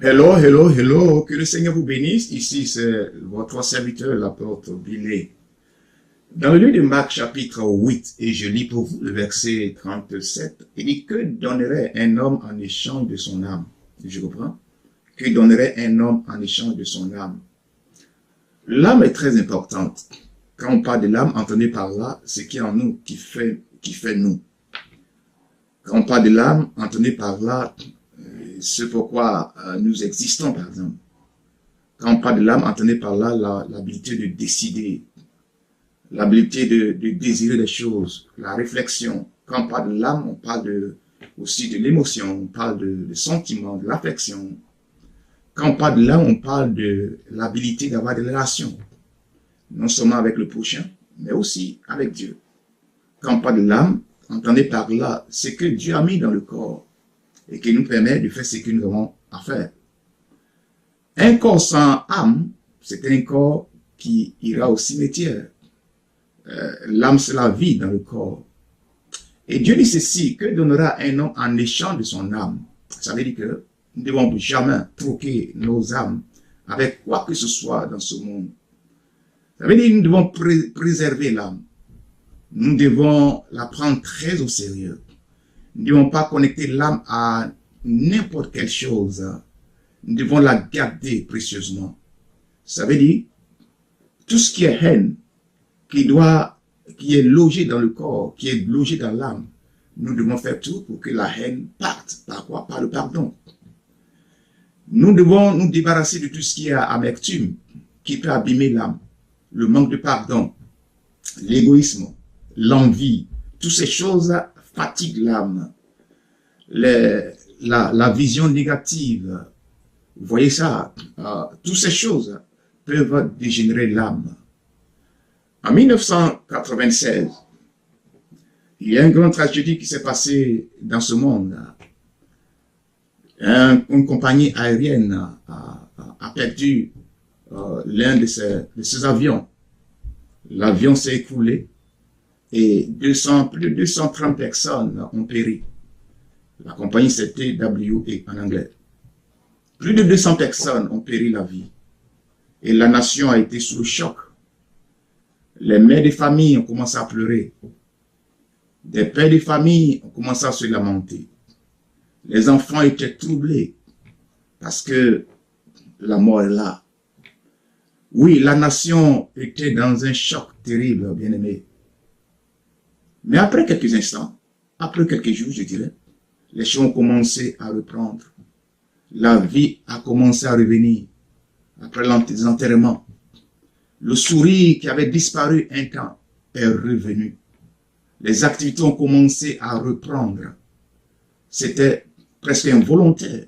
Hello, hello, hello, que le Seigneur vous bénisse. Ici, c'est votre serviteur, l'apôtre Billy. Dans le livre de Marc, chapitre 8, et je lis pour vous le verset 37, il dit, que donnerait un homme en échange de son âme? Je reprends. Que donnerait un homme en échange de son âme? L'âme est très importante. Quand on parle de l'âme, entendez par là, ce qui est en nous, qui fait nous. Quand on parle de l'âme, entendez par là, ce pourquoi nous existons, par exemple. Quand on parle de l'âme, entendez par là l'habilité de décider, l'habilité de désirer les choses, la réflexion. Quand on parle de l'âme, on parle aussi de l'émotion, on parle de sentiment, de l'affection. Quand on parle de l'âme, on parle de l'habilité d'avoir des relations, non seulement avec le prochain, mais aussi avec Dieu. Quand on parle de l'âme, entendez par là ce que Dieu a mis dans le corps et qui nous permet de faire ce que nous avons à faire. Un corps sans âme, c'est un corps qui ira au cimetière. L'âme, c'est la vie dans le corps. Et Dieu dit ceci, que donnera un homme en échange de son âme? Ça veut dire que nous ne devons jamais troquer nos âmes avec quoi que ce soit dans ce monde. Ça veut dire que nous devons préserver l'âme. Nous devons la prendre très au sérieux. Nous ne devons pas connecter l'âme à n'importe quelle chose. Nous devons la garder précieusement. Ça veut dire, tout ce qui est haine, qui est logé dans le corps, qui est logé dans l'âme, nous devons faire tout pour que la haine parte. Par quoi? Par le pardon. Nous devons nous débarrasser de tout ce qui est amertume, qui peut abîmer l'âme. Le manque de pardon, l'égoïsme, l'envie, toutes ces choses fatiguent l'âme. La vision négative, vous voyez ça, toutes ces choses peuvent dégénérer l'âme. En 1996, il y a une grande tragédie qui s'est passée dans ce monde. Une compagnie aérienne a perdu l'un de ses avions. L'avion s'est écroulé et plus de 230 personnes ont péri. La compagnie, c'était WA en anglais. Plus de 200 personnes ont péri la vie. Et la nation a été sous le choc. Les mères de famille ont commencé à pleurer. Des pères de famille ont commencé à se lamenter. Les enfants étaient troublés parce que la mort est là. Oui, la nation était dans un choc terrible, bien-aimé. Mais après quelques instants, après quelques jours, je dirais, les choses ont commencé à reprendre. La vie a commencé à revenir après l'enterrement. Le sourire qui avait disparu un temps est revenu. Les activités ont commencé à reprendre. C'était presque involontaire.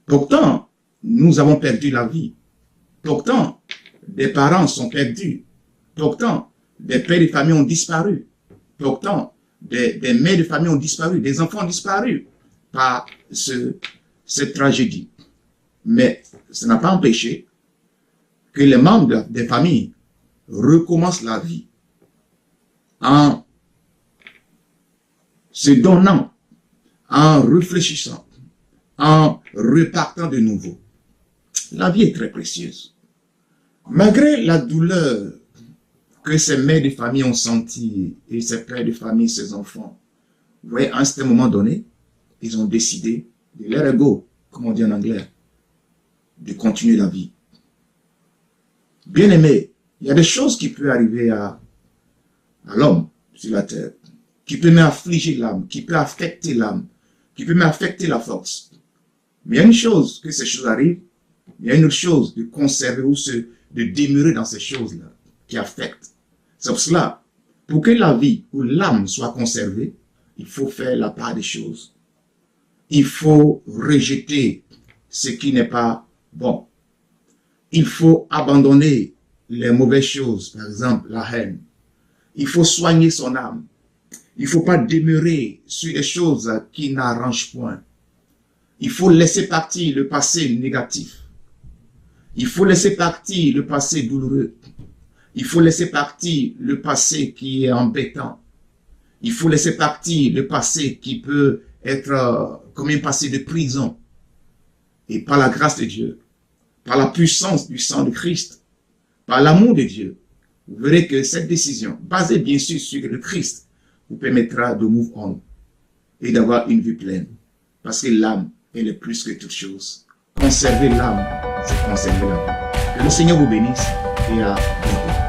Pourtant, nous avons perdu la vie. Pourtant, des parents sont perdus. Pourtant, des pères de famille ont disparu. Pourtant, des mères de famille ont disparu. Des enfants ont disparu par cette tragédie. Mais ça n'a pas empêché que les membres des familles recommencent la vie en se donnant, en réfléchissant, en repartant de nouveau. La vie est très précieuse. Malgré la douleur que ces mères de famille ont sentie, et ces pères de famille, ces enfants, vous voyez, à un certain moment donné, ils ont décidé de leur ego, comme on dit en anglais, de continuer la vie. Bien aimé, il y a des choses qui peuvent arriver à l'homme sur la terre, qui peut m'affliger l'âme, qui peut affecter l'âme, qui peut m'affecter la force. Mais il y a une chose, que ces choses arrivent, il y a une autre chose de conserver ou de demeurer dans ces choses-là qui affectent. C'est pour cela, pour que la vie ou l'âme soit conservée, il faut faire la part des choses. Il faut rejeter ce qui n'est pas bon. Il faut abandonner les mauvaises choses, par exemple la haine. Il faut soigner son âme. Il ne faut pas demeurer sur les choses qui n'arrangent point. Il faut laisser partir le passé négatif. Il faut laisser partir le passé douloureux. Il faut laisser partir le passé qui est embêtant. Il faut laisser partir le passé qui peut être comme un passé de prison. Et par la grâce de Dieu, par la puissance du sang de Christ, par l'amour de Dieu, vous verrez que cette décision, basée bien sûr sur le Christ, vous permettra de move on et d'avoir une vie pleine. Parce que l'âme, elle est plus que toute chose. Conserver l'âme, c'est conserver la vie. Que le Seigneur vous bénisse et à bientôt.